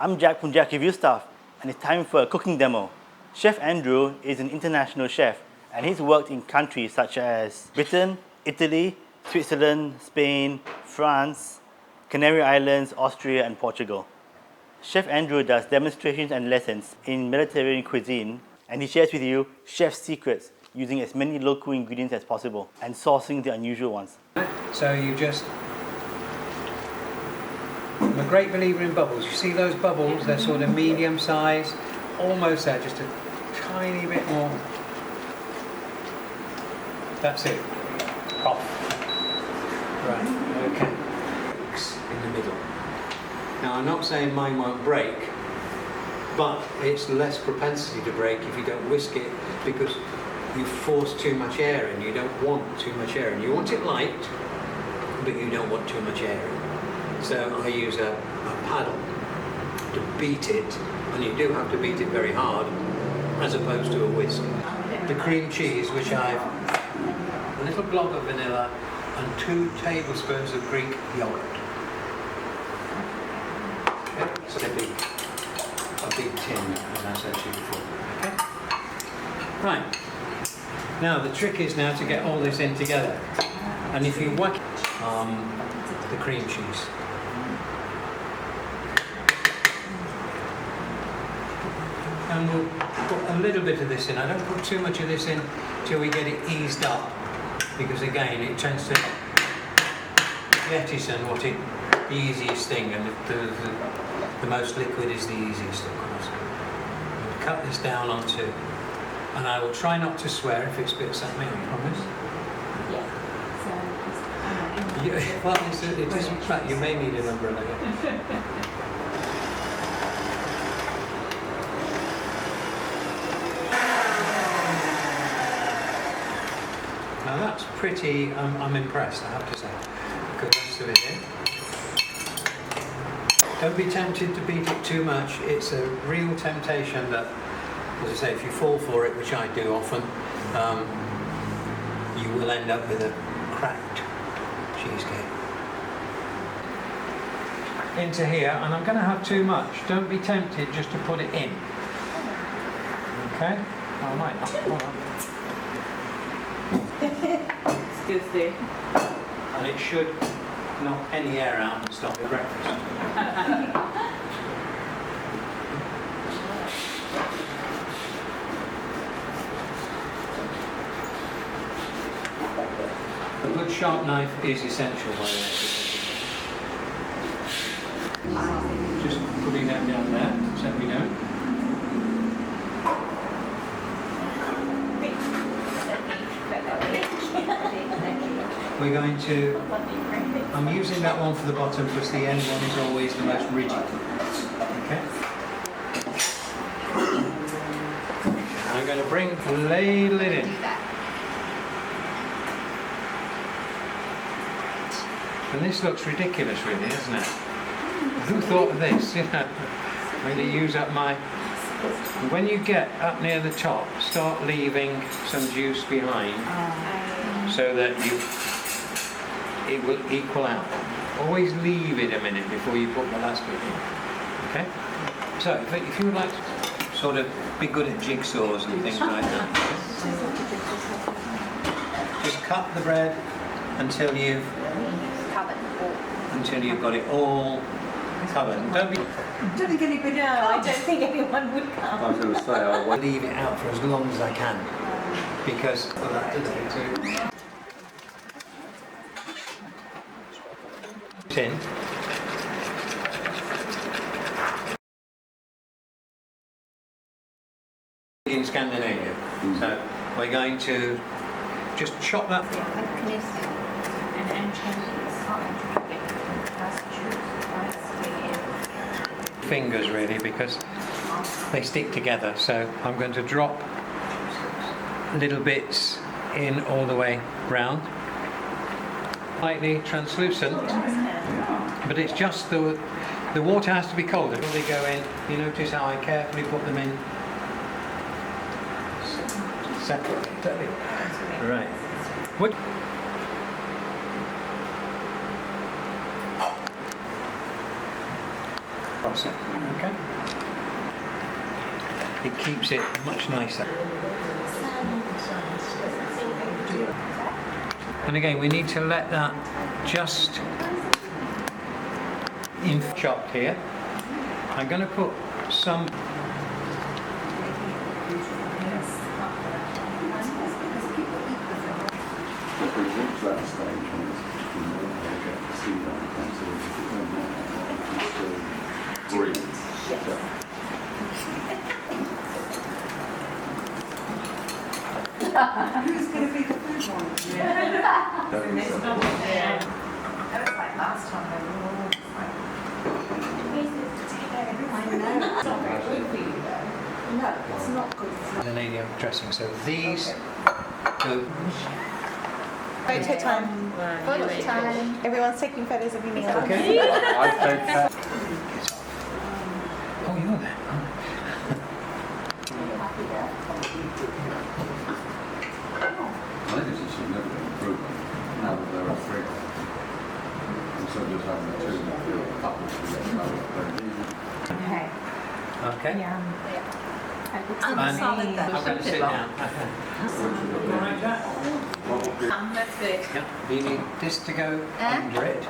I'm Jack from Jack Review Staff, and it's time for a cooking demo. Chef Andrew is an international chef, and he's worked in countries such as Britain, Italy, Switzerland, Spain, France, Canary Islands, Austria, and Portugal. Chef Andrew does demonstrations and lessons in Mediterranean cuisine, and he shares with you chef's secrets using as many local ingredients as possible and sourcing the unusual ones. So you just... I'm a great believer in bubbles. You see those bubbles? They're sort of medium size, almost there, just a tiny bit more. That's it. Off. Right, okay. In the middle. Now I'm not saying mine won't break, but it's less propensity to break if you don't whisk it, because you force too much air in. You don't want too much air in. You want it light, but you don't want too much air in. So I use a paddle to beat it, and you do have to beat it very hard, as opposed to a whisk. The cream cheese, which I've a little blob of vanilla and 2 tablespoons of Greek yogurt. Okay, so a big tin, as I said to you before. Okay. Right. Now the trick is now to get all this in together, and if you whack the cream cheese. And we'll put a little bit of this in. I don't put too much of this in till we get it eased up, because again it tends to jettison the easiest thing, and the most liquid is the easiest, of course. We'll cut this down onto, and I will try not to swear if it spits at me, I promise. Yeah. Well, it doesn't matter. You may need an umbrella. Now that's pretty, I'm impressed, I have to say. Put the rest of it in. Don't be tempted to beat it too much. It's a real temptation that, as I say, if you fall for it, which I do often, you will end up with a cracked cheesecake. Into here, and I'm going to have too much. Don't be tempted just to put it in. Okay? I might not. Hold on. Excuse me. And it should knock any air out and stop the breakfast. A good sharp knife is essential, by the way. Just putting that down there, so we know. We're going to, I'm using that one for the bottom because the end one is always the most rigid. Okay. I'm going to ladle it in. And this looks ridiculous really, doesn't it? Who thought of this? You know, I'm going to use up my... When you get up near the top, start leaving some juice behind so that it will equal out. Always leave it a minute before you put the last bit in. Okay? So, if you would like to sort of be good at jigsaws and things like that, just cut the bread until you've got it all covered. I don't think anyone would come. I was going to say, I'll leave it out for as long as I can, because tin. In Scandinavia, so we're going to just chop that. Fingers really, because they stick together, so I'm going to drop little bits in all the way round, slightly translucent, but it's just the water has to be cold before they go in. You notice how I carefully put them in separately. Right. What? across it. Okay. It keeps it much nicer. And again, we need to let that just in chopped here. I'm going to put some. Who's going to be the food one? Yeah. That was like last time. They were all like, I know. It's not very good for you though. No, it's not good for you. Vanadium dressing. So these go. Photo time. Photo time. Everyone's taking photos of your meal. Okay. Oh, you're there. I think it's a significant improvement now that there are three. Instead of just having the two couples to get married. Okay. Okay. Yeah. And I'm going to sit down. That's good. Yeah. You need this to go under it.